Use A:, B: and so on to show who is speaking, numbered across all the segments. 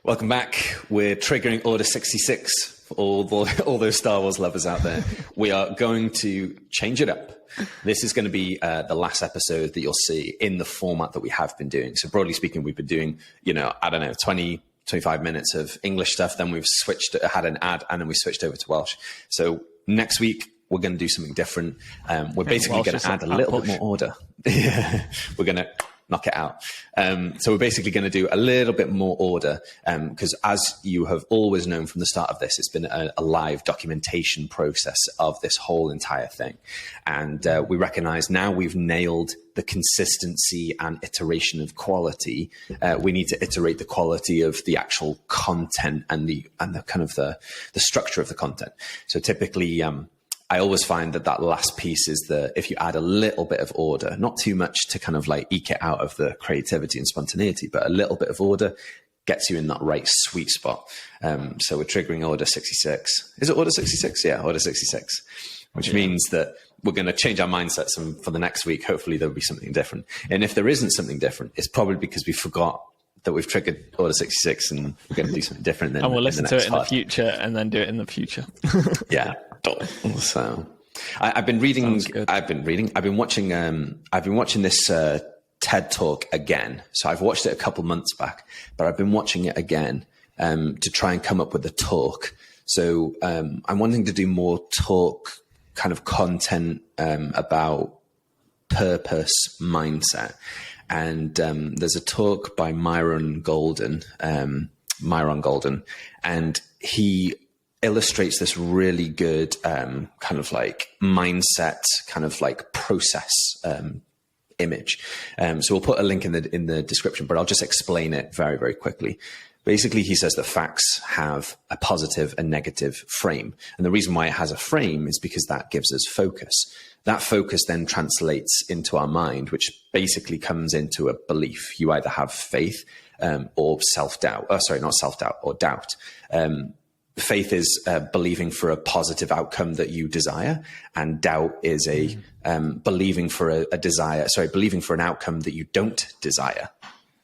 A: Welcome back. We're triggering Order 66 for all those Star Wars lovers out there. We are going to change it up. This is going to be the last episode that you'll see in the format that we have been doing. So broadly speaking, we've been doing, 20, 25 minutes of English stuff. Then we've had an ad, and then we switched over to Welsh. So next week, we're going to do something different. We're basically going to add a little bit more order. We're going to knock it out. So we're basically going to do a little bit more order because as you have always known from the start of this, it's been a live documentation process of this whole entire thing. And we recognize now we've nailed the consistency and iteration of quality. We need to iterate the quality of the actual content and the kind of the structure of the content. So typically, I always find that last piece is if you add a little bit of order, not too much to kind of like eke it out of the creativity and spontaneity, but a little bit of order gets you in that right sweet spot. So we're triggering Order 66. Is it Order 66? Yeah, Order 66, which means that we're going to change our mindsets, and for the next week, hopefully there'll be something different. And if there isn't something different, it's probably because we forgot that we've triggered Order 66 and we're going to do something different.
B: And we'll listen to it in the future and then do it in the future.
A: Yeah. So I've been watching this TED talk again. So I've watched it a couple months back, but I've been watching it again to try and come up with a talk. So I'm wanting to do more talk kind of content about purpose mindset. And there's a talk by Myron Golden, and he illustrates this really good kind of like mindset, kind of like process image. So we'll put a link in the description, but I'll just explain it very, very quickly. Basically, he says that facts have a positive and negative frame. And the reason why it has a frame is because that gives us focus. That focus then translates into our mind, which basically comes into a belief. You either have faith or self-doubt. Oh, sorry, not self-doubt, or doubt. Faith is believing for a positive outcome that you desire, and doubt is believing for believing for an outcome that you don't desire.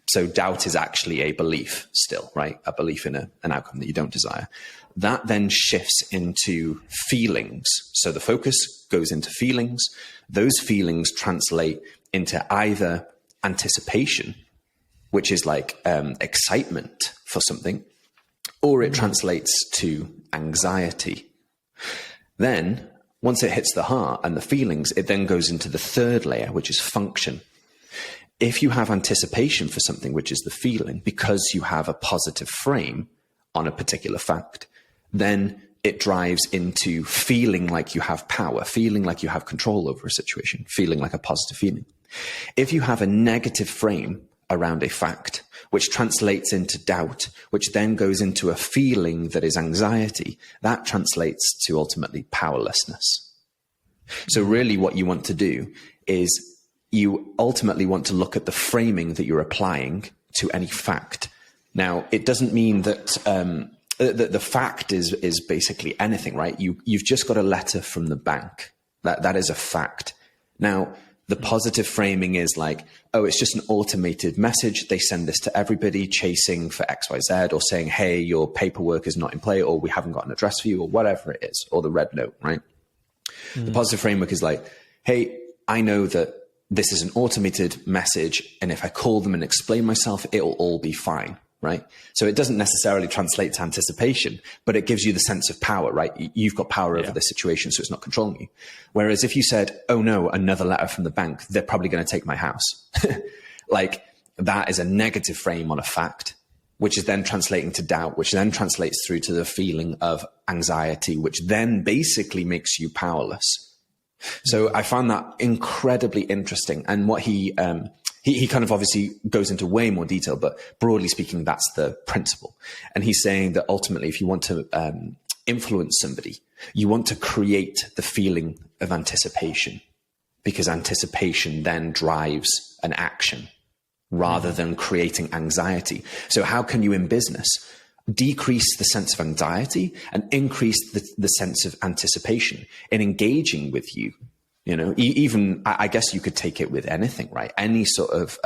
A: So doubt is actually a belief still, right? A belief in an outcome that you don't desire. That then shifts into feelings. So the focus goes into feelings. Those feelings translate into either anticipation, which is like excitement for something, or it translates to anxiety. Then once it hits the heart and the feelings, it then goes into the third layer, which is function. If you have anticipation for something, which is the feeling, because you have a positive frame on a particular fact, then it drives into feeling like you have power, feeling like you have control over a situation, feeling like a positive feeling. If you have a negative frame around a fact, which translates into doubt, which then goes into a feeling that is anxiety, that translates to ultimately powerlessness. So really what you want to do is you ultimately want to look at the framing that you're applying to any fact. Now, it doesn't mean that the fact is basically anything, right? You've just got a letter from the bank. That is a fact. Now, the positive framing is like, oh, it's just an automated message. They send this to everybody chasing for XYZ, or saying, hey, your paperwork is not in play, or we haven't got an address for you, or whatever it is, or the red note, right? The positive framework is like, hey, I know that this is an automated message, and if I call them and explain myself, it'll all be fine, right? So it doesn't necessarily translate to anticipation, but it gives you the sense of power, right? You've got power over the situation, so it's not controlling you. Whereas if you said, oh no, another letter from the bank, they're probably going to take my house. Like, that is a negative frame on a fact, which is then translating to doubt, which then translates through to the feeling of anxiety, which then basically makes you powerless. So I found that incredibly interesting. And what he kind of obviously goes into way more detail, but broadly speaking, that's the principle. And he's saying that ultimately, if you want to influence somebody, you want to create the feeling of anticipation, because anticipation then drives an action rather than creating anxiety. So how can you in business decrease the sense of anxiety and increase the sense of anticipation in engaging with you? You know, even I guess you could take it with anything, right? Any sort of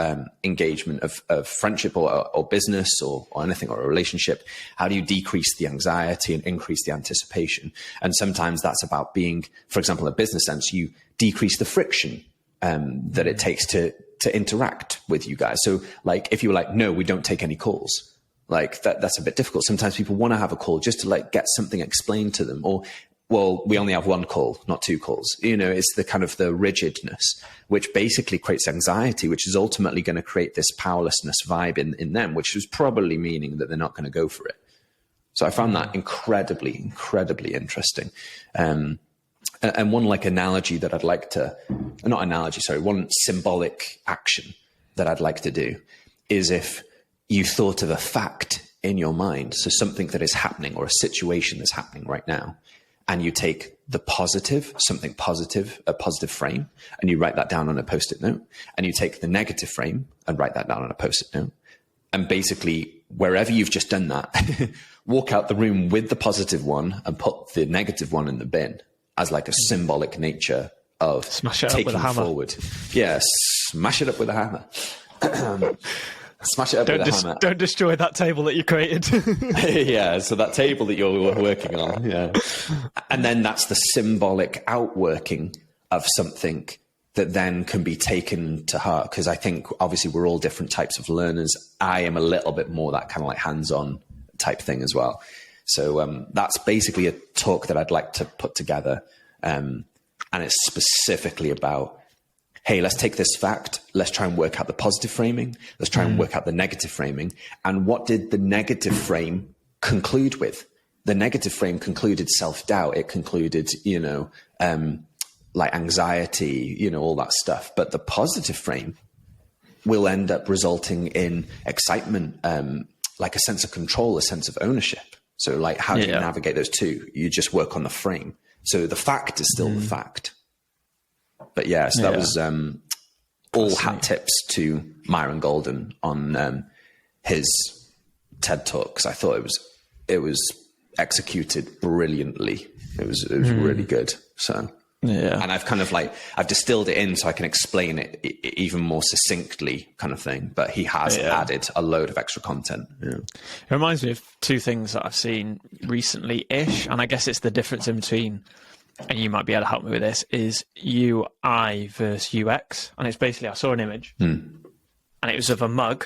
A: engagement of friendship or business or anything, or a relationship. How do you decrease the anxiety and increase the anticipation? And sometimes that's about being, for example, in a business sense, you decrease the friction that it takes to interact with you guys. So like, if you were like, no, we don't take any calls, like that's a bit difficult. Sometimes people want to have a call just to like get something explained to them, or, well, we only have one call, not two calls. You know, it's the kind of the rigidness, which basically creates anxiety, which is ultimately going to create this powerlessness vibe in them, which is probably meaning that they're not going to go for it. So I found that incredibly, incredibly interesting. And one like analogy that I'd like to, not analogy, sorry, one symbolic action that I'd like to do is if you thought of a fact in your mind, so something that is happening or a situation that's happening right now, and you take the positive, something positive, a positive frame, and you write that down on a Post-it note, and you take the negative frame and write that down on a Post-it note. And basically, wherever you've just done that, walk out the room with the positive one and put the negative one in the bin as like a symbolic nature of
B: smash it
A: taking
B: up with a hammer.
A: Forward. Yeah, smash it up with a hammer. Smash it up with a hammer.
B: Don't destroy that table that you created.
A: Yeah, so that table that you're working on, yeah. And then that's the symbolic outworking of something that then can be taken to heart. Because I think, obviously, we're all different types of learners. I am a little bit more that kind of like hands-on type thing as well. So that's basically a talk that I'd like to put together. And it's specifically about, hey, let's take this fact. Let's try and work out the positive framing. Let's try and work out the negative framing. And what did the negative frame conclude with? The negative frame concluded self-doubt. It concluded, like anxiety, all that stuff. But the positive frame will end up resulting in excitement, like a sense of control, a sense of ownership. So like, how do you navigate those two? You just work on the frame. So the fact is still the fact. But yeah, so that was all hat tips to Myron Golden on his TED Talks. I thought it was executed brilliantly. It was really good. So yeah, and I've kind of like I've distilled it in so I can explain it even more succinctly, kind of thing. But he has added a load of extra content. Yeah.
B: It reminds me of two things that I've seen recently-ish, and I guess it's the difference in between. And you might be able to help me with this, is UI versus UX. And it's basically, I saw an image and it was of a mug.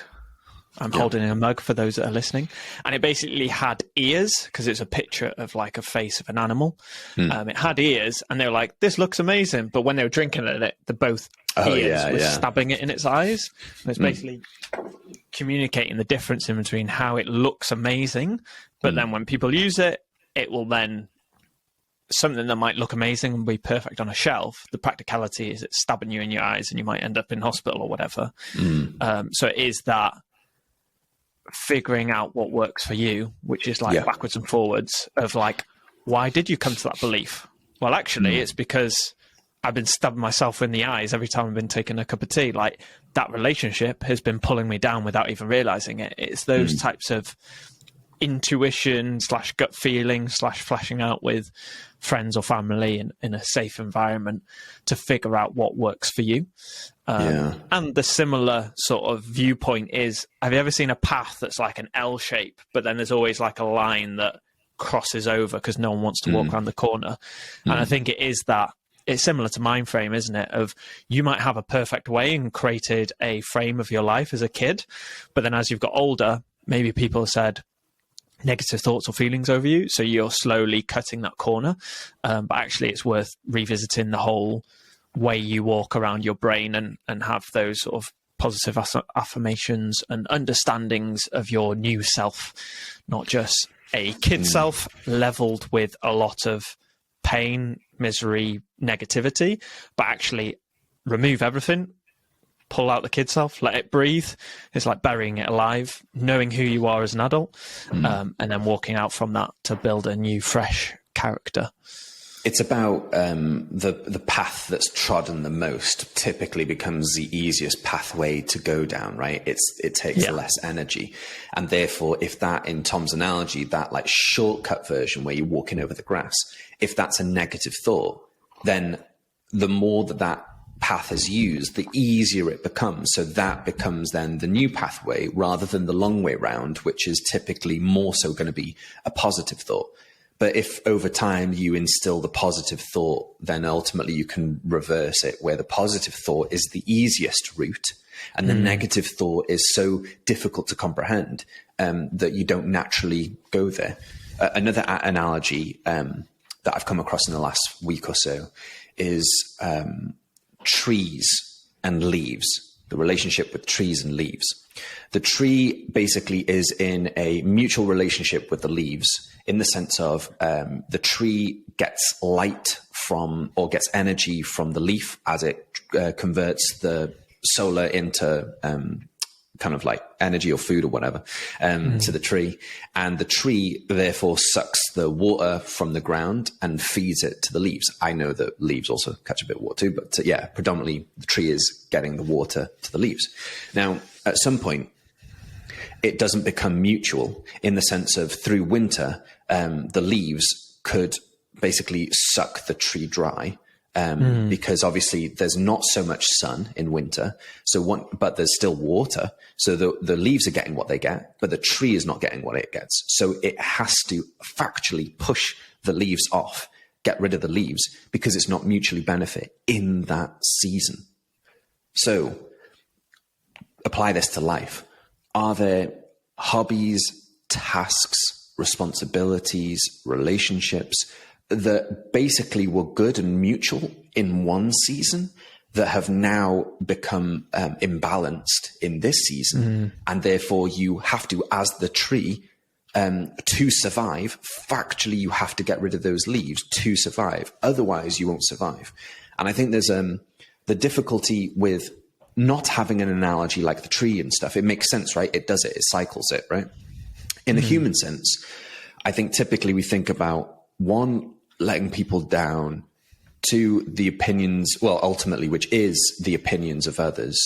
B: I'm holding a mug for those that are listening. And it basically had ears, because it's a picture of like a face of an animal. It had ears and they were like, this looks amazing. But when they were drinking it, both ears were stabbing it in its eyes. And it's basically communicating the difference in between how it looks amazing. But then when people use it, it will then... something that might look amazing and be perfect on a shelf, the practicality is it's stabbing you in your eyes and you might end up in hospital or whatever. So it is that figuring out what works for you, which is like backwards and forwards of like, why did you come to that belief? Well, actually, it's because I've been stabbing myself in the eyes every time I've been taking a cup of tea. Like that relationship has been pulling me down without even realizing it. It's those types of intuition / gut feeling / flashing out with friends or family in a safe environment to figure out what works for you. And the similar sort of viewpoint is, have you ever seen a path that's like an L shape, but then there's always like a line that crosses over because no one wants to walk around the corner? And I think it is that. It's similar to mind frame, isn't it? Of you might have a perfect way and created a frame of your life as a kid, but then as you've got older, maybe people have said negative thoughts or feelings over you, so you're slowly cutting that corner. But actually it's worth revisiting the whole way you walk around your brain and have those sort of positive affirmations and understandings of your new self, not just a kid self leveled with a lot of pain, misery, negativity, but actually remove everything, pull out the kid self, let it breathe. It's like burying it alive, knowing who you are as an adult, and then walking out from that to build a new, fresh character.
A: It's about the path that's trodden the most typically becomes the easiest pathway to go down, right? It takes less energy. And therefore, if that, in Tom's analogy, that like shortcut version where you're walking over the grass, if that's a negative thought, then the more that path is used, the easier it becomes. So that becomes then the new pathway rather than the long way round, which is typically more so going to be a positive thought. But if over time you instill the positive thought, then ultimately you can reverse it, where the positive thought is the easiest route and the negative thought is so difficult to comprehend that you don't naturally go there. Another analogy that I've come across in the last week or so is trees and leaves, the relationship with trees and leaves. The tree basically is in a mutual relationship with the leaves, in the sense of the tree gets light from, or gets energy from the leaf as it converts the solar into kind of like energy or food or whatever to the tree. And the tree therefore sucks the water from the ground and feeds it to the leaves. I know that leaves also catch a bit of water too, but yeah, predominantly the tree is getting the water to the leaves. Now, at some point, it doesn't become mutual, in the sense of through winter, the leaves could basically suck the tree dry. Because obviously there's not so much sun in winter, but there's still water. So the leaves are getting what they get, but the tree is not getting what it gets. So it has to factually push the leaves off, get rid of the leaves, because it's not mutually benefit in that season. So apply this to life. Are there hobbies, tasks, responsibilities, relationships that basically were good and mutual in one season that have now become imbalanced in this season? And therefore you have to, as the tree, to survive, factually you have to get rid of those leaves to survive. Otherwise you won't survive. And I think there's the difficulty with not having an analogy like the tree and stuff. It makes sense, right? It does it. It cycles it, right? In the human sense, I think typically we think about, one, letting people down, two, the opinions, well, ultimately, which is the opinions of others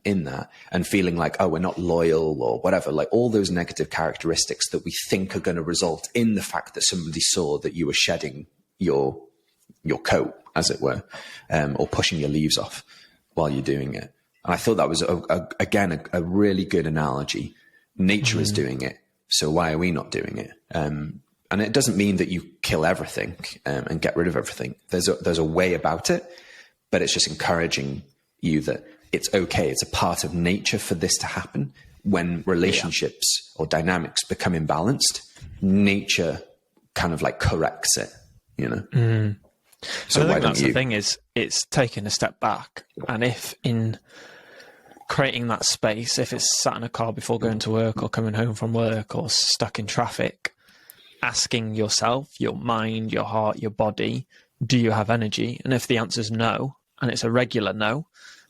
A: in that, and feeling like, oh, we're not loyal or whatever, like all those negative characteristics that we think are going to result in the fact that somebody saw that you were shedding your coat, as it were, or pushing your leaves off while you're doing it. And I thought that was, again, a really good analogy. Nature is doing it, so why are we not doing it? And it doesn't mean that you kill everything and get rid of everything. There's a way about it, but it's just encouraging you that it's okay. It's a part of nature for this to happen. When relationships or dynamics become imbalanced, nature kind of like corrects it, you know?
B: So I think that's the thing, is it's taking a step back. And if in creating that space, if it's sat in a car before going to work or coming home from work or stuck in traffic, asking yourself, your mind, your heart, your body, do you have energy? And if the answer is no, and it's a regular no,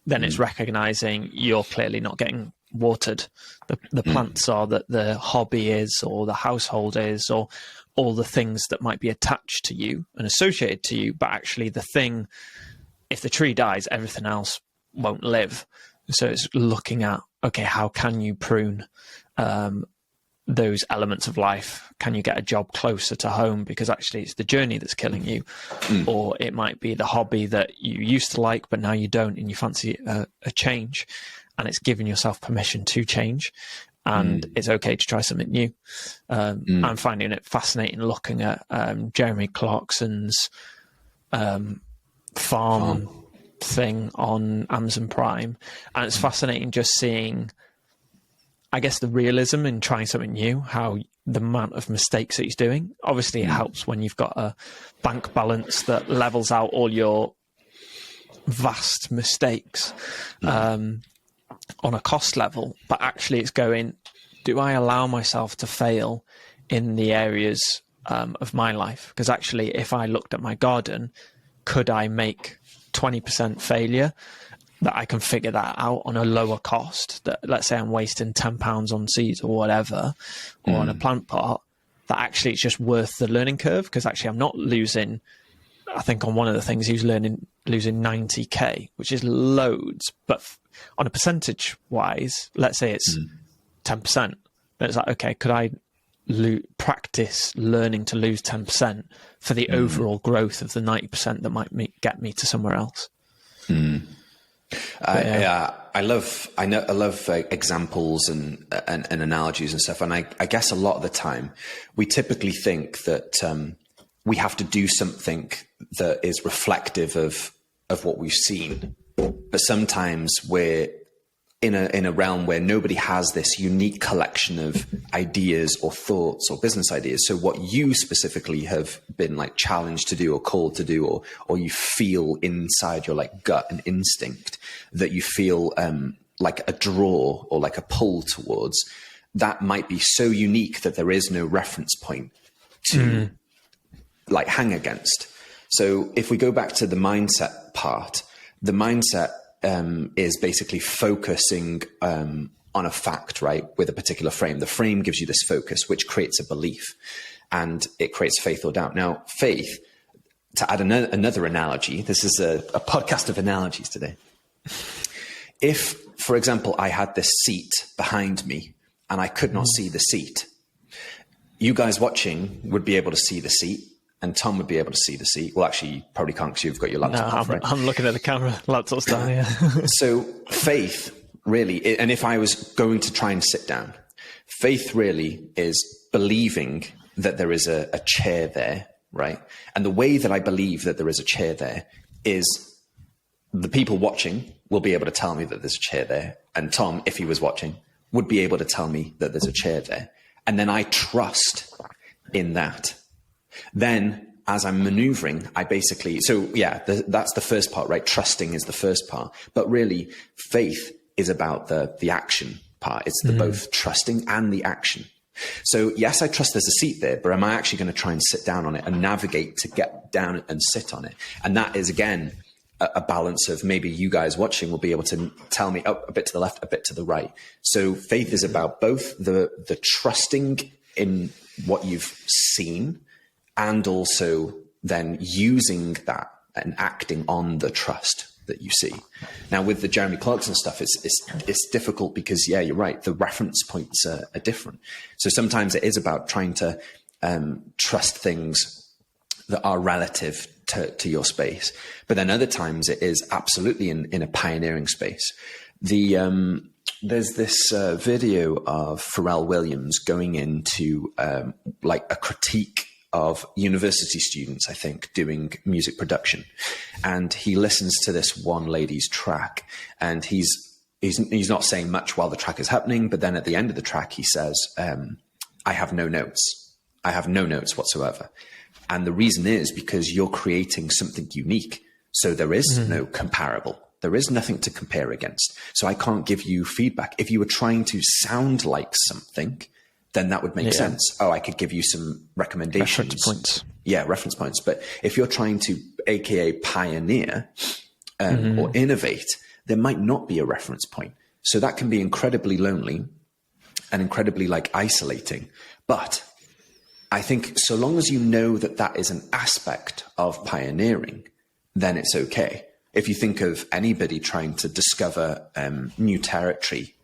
B: then it's recognizing you're clearly not getting watered. The plants are, that the hobby is, or the household is, or all the things that might be attached to you and associated to you. But actually the thing, if the tree dies, everything else won't live. So it's looking at, okay, how can you prune those elements of life? Can you get a job closer to home because actually it's the journey that's killing you? Or it might be the hobby that you used to like but now you don't, and you fancy a change, and it's giving yourself permission to change, and it's okay to try something new. I'm finding it fascinating looking at Jeremy Clarkson's farm thing on Amazon Prime, and it's fascinating just seeing, I guess, the realism in trying something new, how the amount of mistakes that he's doing. Obviously, it helps when you've got a bank balance that levels out all your vast mistakes on a cost level. But actually, it's going, do I allow myself to fail in the areas of my life? Because actually, if I looked at my garden, could I make 20% failure? That I can figure that out on a lower cost, that let's say I'm wasting £10 on seeds or whatever, or on a plant pot, that actually it's just worth the learning curve, because actually I'm not losing, I think on one of the things he was losing 90k, which is loads, but on a percentage wise, let's say it's 10%, then it's like, okay, could I practice learning to lose 10% for the overall growth of the 90% that might get me to somewhere else.
A: I love examples and analogies and stuff. And I guess a lot of the time we typically think that we have to do something that is reflective of what we've seen. But sometimes we're in a realm where nobody has this unique collection of ideas or thoughts or business ideas. So what you specifically have been like challenged to do or called to do, or you feel inside your like gut and instinct that you feel like a draw or like a pull towards, that might be so unique that there is no reference point to like hang against. So if we go back to the mindset part, the mindset is basically focusing on a fact, right, with a particular frame. The frame gives you this focus, which creates a belief, and it creates faith or doubt. Now, faith, to add another analogy, this is a podcast of analogies today. If, for example, I had this seat behind me and I could not see the seat, you guys watching would be able to see the seat, and Tom would be able to see the seat. Well, actually, you probably can't because you've got your laptop off, right?
B: I'm looking at the camera. Laptop's down here.
A: So faith really, and if I was going to try and sit down, faith really is believing that there is a chair there, right? And the way that I believe that there is a chair there is the people watching will be able to tell me that there's a chair there. And Tom, if he was watching, would be able to tell me that there's a chair there. And then I trust in that. Then as I'm maneuvering, I basically, so yeah, that's the first part, right? Trusting is the first part, but really faith is about the action part. It's the both trusting and the action. So yes, I trust there's a seat there, but am I actually going to try and sit down on it and navigate to get down and sit on it? And that is, again, a balance of maybe you guys watching will be able to tell me, oh, a bit to the left, a bit to the right. So faith is about both the trusting in what you've seen, and also then using that and acting on the trust that you see. Now with the Jeremy Clarkson stuff, it's difficult because, yeah, you're right, the reference points are different. So sometimes it is about trying to trust things that are relative to your space. But then other times it is absolutely in a pioneering space. There's this video of Pharrell Williams going into like a critique of university students, I think, doing music production. And he listens to this one lady's track, and he's not saying much while the track is happening. But then at the end of the track, he says, I have no notes. I have no notes whatsoever. And the reason is because you're creating something unique. So there is no comparable. There is nothing to compare against. So I can't give you feedback. If you were trying to sound like something, then that would make sense. Oh, I could give you some recommendations.
B: Reference points.
A: Yeah, reference points. But if you're trying to, AKA pioneer or innovate, there might not be a reference point. So that can be incredibly lonely and incredibly like isolating. But I think so long as you know that that is an aspect of pioneering, then it's okay. If you think of anybody trying to discover new territory,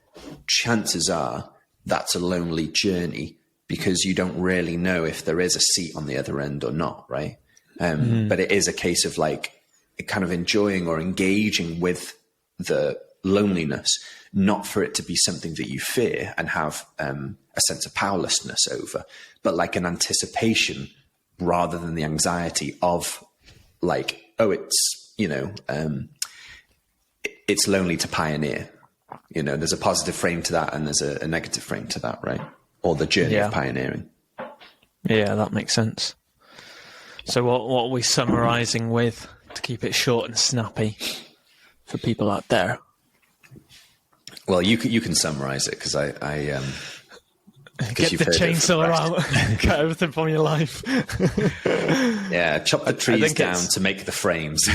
A: chances are that's a lonely journey because you don't really know if there is a seat on the other end or not, right? But it is a case of like kind of enjoying or engaging with the loneliness, not for it to be something that you fear and have a sense of powerlessness over, but like an anticipation rather than the anxiety of like, oh, it's, you know, it's lonely to pioneer. You know, there's a positive frame to that and there's a negative frame to that, right? Or the journey of pioneering.
B: Yeah, that makes sense. So what are we summarizing with to keep it short and snappy for people out there?
A: Well, you can summarize it because I
B: get the chainsaw out, cut everything from your life.
A: Yeah, chop the trees down to make the frames.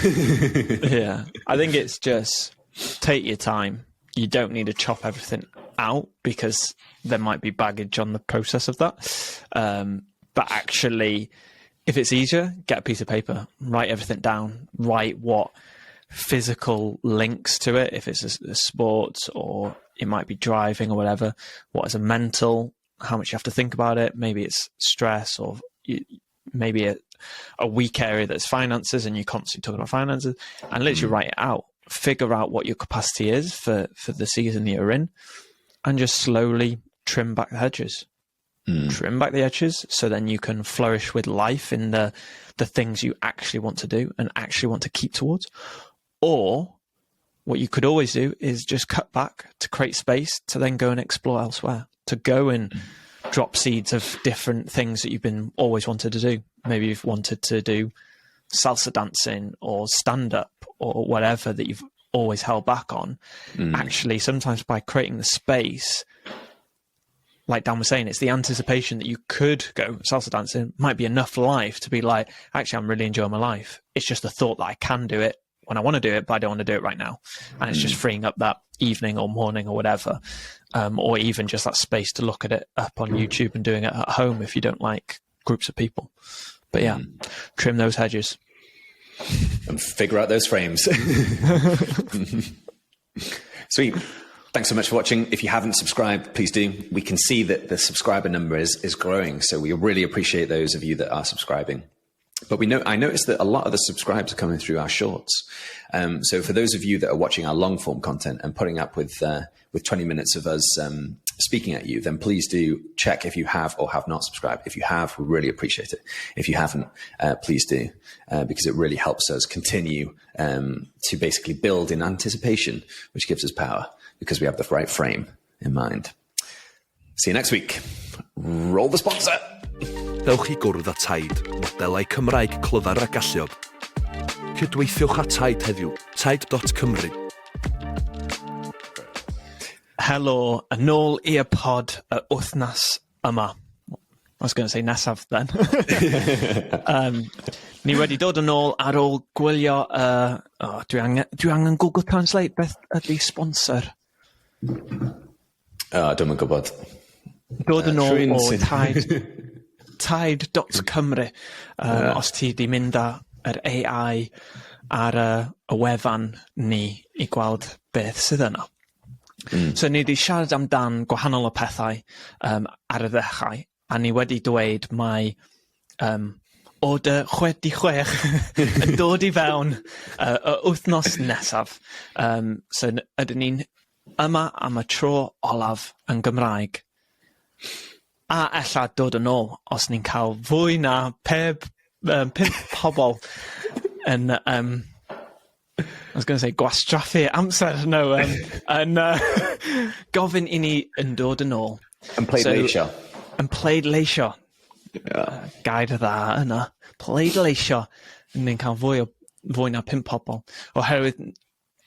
B: Yeah, I think it's just take your time. You don't need to chop everything out because there might be baggage on the process of that. But actually, if it's easier, get a piece of paper, write everything down, write what physical links to it. If it's a sport or it might be driving or whatever, what is a mental how much you have to think about it. Maybe it's stress, or maybe a weak area that's finances, and you're constantly talking about finances, and literally write it out. Figure out what your capacity is for the season that you're in, and just slowly trim back the hedges. Trim back the edges, so then you can flourish with life in the things you actually want to do and actually want to keep towards. Or what you could always do is just cut back to create space to then go and explore elsewhere, to go and drop seeds of different things that you've been always wanted to do. Maybe you've wanted to do salsa dancing or stand up or whatever that you've always held back on. Actually, sometimes by creating the space, like Dan was saying, it's the anticipation that you could go salsa dancing might be enough life to be like, actually, I'm really enjoying my life. It's just the thought that I can do it when I want to do it, but I don't want to do it right now. And it's just freeing up that evening or morning or whatever, or even just that space to look at it up on YouTube and doing it at home if you don't like groups of people. But yeah, trim those hedges.
A: And figure out those frames. Sweet. Thanks so much for watching. If you haven't subscribed, please do. We can see that the subscriber number is growing, so we really appreciate those of you that are subscribing. But I noticed that a lot of the subscribes are coming through our shorts. So for those of you that are watching our long form content and putting up with 20 minutes of us speaking at you, then please do check if you have or have not subscribed. If you have, we really appreciate it. If you haven't, please do, because it really helps us continue to basically build in anticipation, which gives us power because we have the right frame in mind. See you next week. Roll the sponsor.
C: Dewch I gwrdd â Tide, modelau Cymraeg clyfar a galluog. Cydweithiwch â Tide heddiw, tide.cymru.
B: Helo, yn ôl i'r pod y wythnos yma. I was going to say nesaf then. Ni wedi dod yn ôl ar ôl gwylio... dwi angen Google Translate beth ydi sponsor.
A: Dwi'm yn gwybod.
B: Dod yn ôl o Tide.cymru. Os ti di mynd ar AI ar y wefan ni I gweld beth sydd yna. So ni wedi siarad amdan gwahanol o pethau ar y ddechrau, a ni wedi dweud mai o dy 26 yn dod I fewn y wythnos nesaf. So ydyn ni'n yma am y tro olaf yn Gymraeg. A ella dod yn ôl os ni'n cael fwy na 5 pobl yn... I was going to say gwastraffu amser, no, yn gofyn I ni yn dod yn ôl.
A: Yn pleidleisio.
B: Yn pleidleisio. Gair dda yna. Pleidleisio. Ni'n cael fwy na 5 pobl. Oherwydd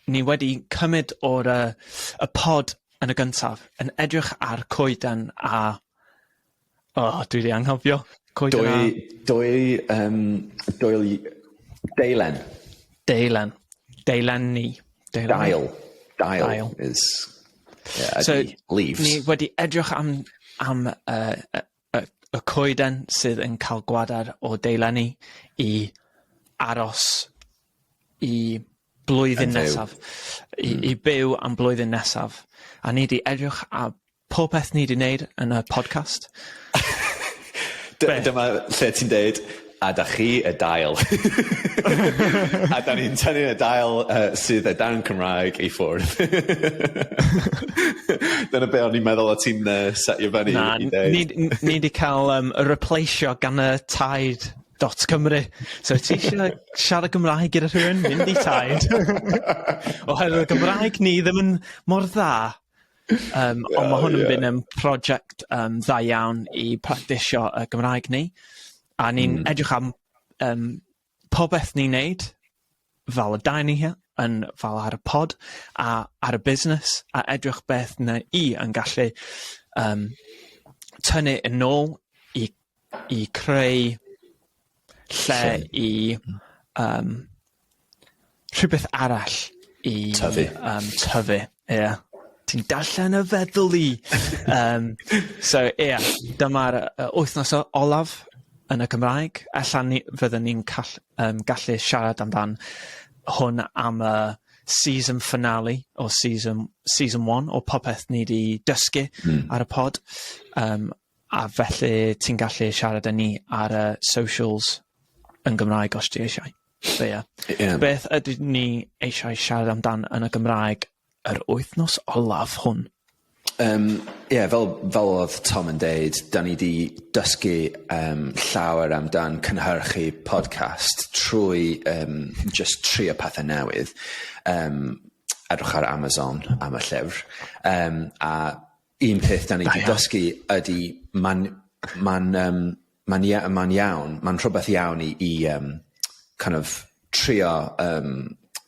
B: ni wedi cymryd o'r y pod yn y gyntaf yn edrych ar coeden a... dwi wedi anghofio. Deilen. Deileni.
A: Dail is
B: so,
A: leaves.
B: Ni wedi edrych am y coeden sydd yn cael gwadar o deileni I aros I blwyddyn nesaf. I byw am blwyddyn nesaf. A ni wedi edrych a pob peth ni wedi wneud yn y podcast.
A: Dyma lle ti'n deud, a da chi y dail. A da ni'n tynnu y dail sydd y dan Cymraeg I ffwrdd. Dyna be o'n i'n meddwl o ti'n setio fyny I ddeud.
B: Ni wedi cael y repleisio gan y Tide.cymru. So ti eisiau siarad Gymraeg gyda rhywun, mynd I Tide. Oherwydd y Gymraeg ni ddim yn mor dda. Ond mae hwn yn mynd yn prosiect dda iawn I practisio y Gymraeg ni. A ni'n edrych am pob beth ni'n neud fel y dau ni here, fel ar y pod a ar y busnes, a edrych beth na I yn gallu tynnu yn ôl I creu lle I rhywbeth arall I tyfu. Yeah. Ti'n darllen y feddwl I. So, yeah, dyma'r wythnos olaf yn y Gymraeg. Ella fyddwn ni'n gallu siarad amdan hwn am y season finale o season 1 o popeth ni wedi dysgu ar y pod. a felly ti'n gallu siarad â ni ar y socials yn Gymraeg os ti eisiau. So, beth ydyn ni eisiau siarad amdan yn y Gymraeg yr wythnos olaf hwn?
A: Fel oedd Tom yn deud, da ni wedi dysgu llawer amdan cynhyrchu podcast trwy just trio pethau newydd. Edrych ar Amazon am y llyfr. A un peth da ni wedi dysgu ydy mae'n rhywbeth iawn i kind of trio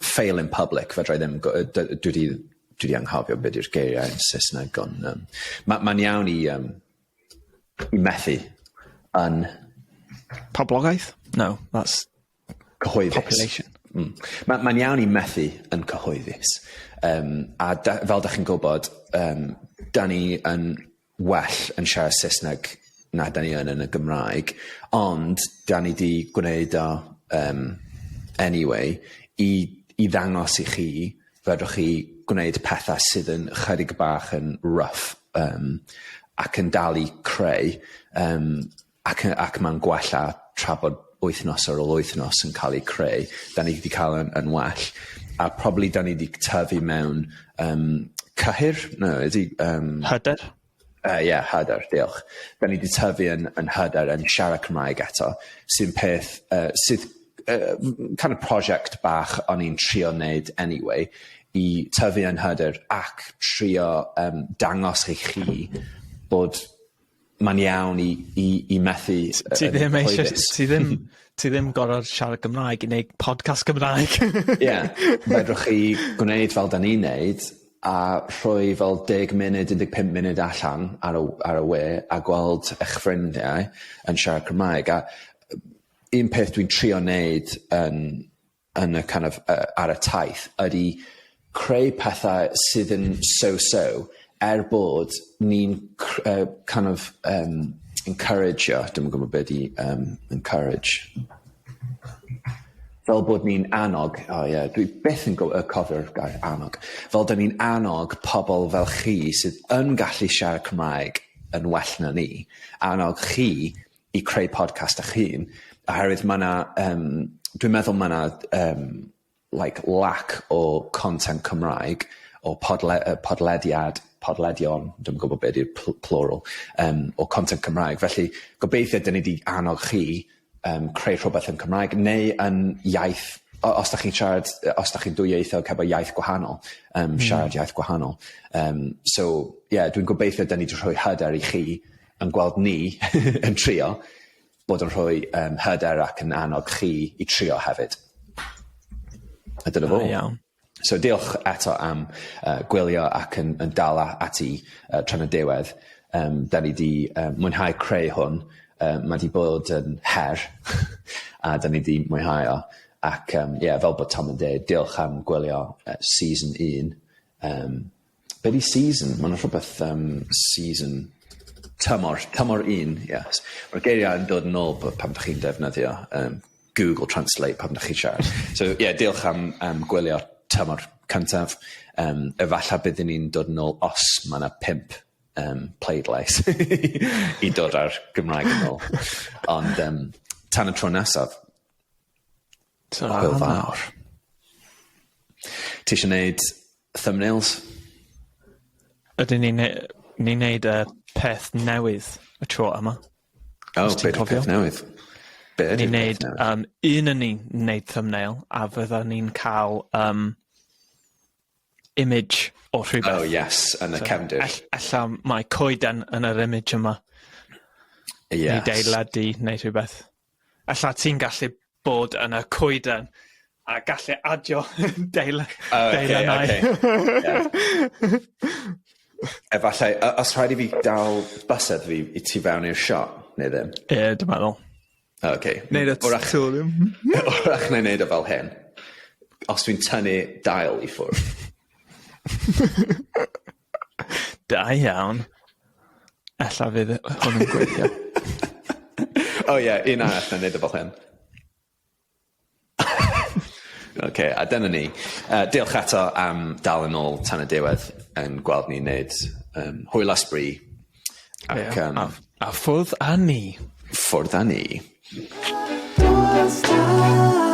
A: fail in public. Fedra i ddim, dwi wedi anghofio beth yw'r geiriau yn Saesneg, ond mae'n iawn i methu yn...
B: Poblogaeth? No, that's...
A: Cyhoeddus.
B: Population.
A: Mae'n iawn i methu yn cyhoeddus. A fel da chi'n gwybod, da ni yn well yn siarad Saesneg na da ni yn y Gymraeg, ond da ni wedi gwneud o anyway i ddangos i chi fedrwch chi gwneud pethau sydd yn chydig bach yn rough ac yn dal i creu ac mae'n gwella tra bod wythnos ar ôl wythnos yn cael ei creu. Da ni wedi cael yn well. A probably da ni wedi tyfu mewn cyhyr? No, ydy...
B: Hyder?
A: Hyder, diolch. Da ni wedi tyfu yn hyder yn siarad Cymraeg eto, sy'n peth sydd kind of project bach o'n i'n trio wneud anyway, i tyfu yn hyder ac trio dangos i chi bod mae'n iawn i methu...
B: Ti ddim gorfod siarad Gymraeg i wneud podcast Gymraeg.
A: Fedrwch chi gwneud fel da ni'n neud a rhoi fel 10 munud, 15 munud allan ar y we a gweld eich ffrindiau yn siarad Cymraeg. A un peth dwi'n trio wneud yn y kind of ar y taith ydy creu pethau sydd yn so-so bod ni'n kind of encourage, dwi'n gwybod beth i encourage. Fel bod ni'n annog, dwi byth yn cofio'r gair annog, fel da ni'n annog pobl fel chi sydd yn gallu siarad Cymraeg yn well na ni, annog chi i creu podcast eich hun, oherwydd dwi'n meddwl mae yna lack o content Cymraeg, o podledion, dwi'n gwybod beth yw'r plural, o content Cymraeg. Felly, gobeithio dyn ni wedi annog chi creu rhywbeth yn Cymraeg, neu yn iaith, os da chi'n dwyieithog hefo iaith gwahanol, siarad iaith gwahanol. Dwi'n gobeithio dyn ni wedi rhoi hyder i chi yn gweld ni yn trio, bod yn rhoi hyder ac yn annog chi i trio hefyd. A dyna fo. So diolch eto am gwylio ac yn dal ati tra'n y diwedd. Da ni wedi mwynhau creu hwn. Mae wedi bod yn her a da ni wedi mwynhau o. Ac fel bod Tom yn dweud, diolch am gwylio season 1. Be di season? Mae'n rhywbeth season... Tymor 1, yes. Mae'r geiriau yn dod yn ôl pam da chi'n defnyddio Google Translate pam da chi'n siarad. So, diolch am gwylio tymor cyntaf. Efallai byddwn ni'n dod yn ôl os mae yna 5 pleidlais i dod ar Gymraeg yn ôl. Ond tan y tro nesaf. Hwyl fawr. Ti eisiau gwneud thumbnails?
B: Ydyn ni'n neud y peth newydd y tro yma.
A: Beth yw'r peth newydd?
B: Ni'n neud, un yn ni'n neud thumbnail, a fydda ni'n cael image o rhywbeth.
A: Oh, yes, yn y cefndir.
B: Alla mae coeden yn yr image yma.
A: Yes.
B: Neu deiladu, neu rhywbeth. Alla ti'n gallu bod yn y coeden a gallu adio deilanau.
A: Efallai, os rhaid i fi dal bysedd fi i ti fewn i'r shot, neu ddim?
B: Dwi'n meddwl.
A: Neud y tutorial. Wrach na neud o fel hyn. Os dwi'n tynnu dail i ffwrdd.
B: Da iawn. Ella fydd hwn yn gweithio.
A: Un arall na neud o fel hyn. A dyna ni. Diolch eto am dal yn ôl tan y diwedd yn gweld ni'n neud hwyl asbri Ac
B: A ffwrdd â ni.
A: ffwrdd â ni.
D: Doorstop.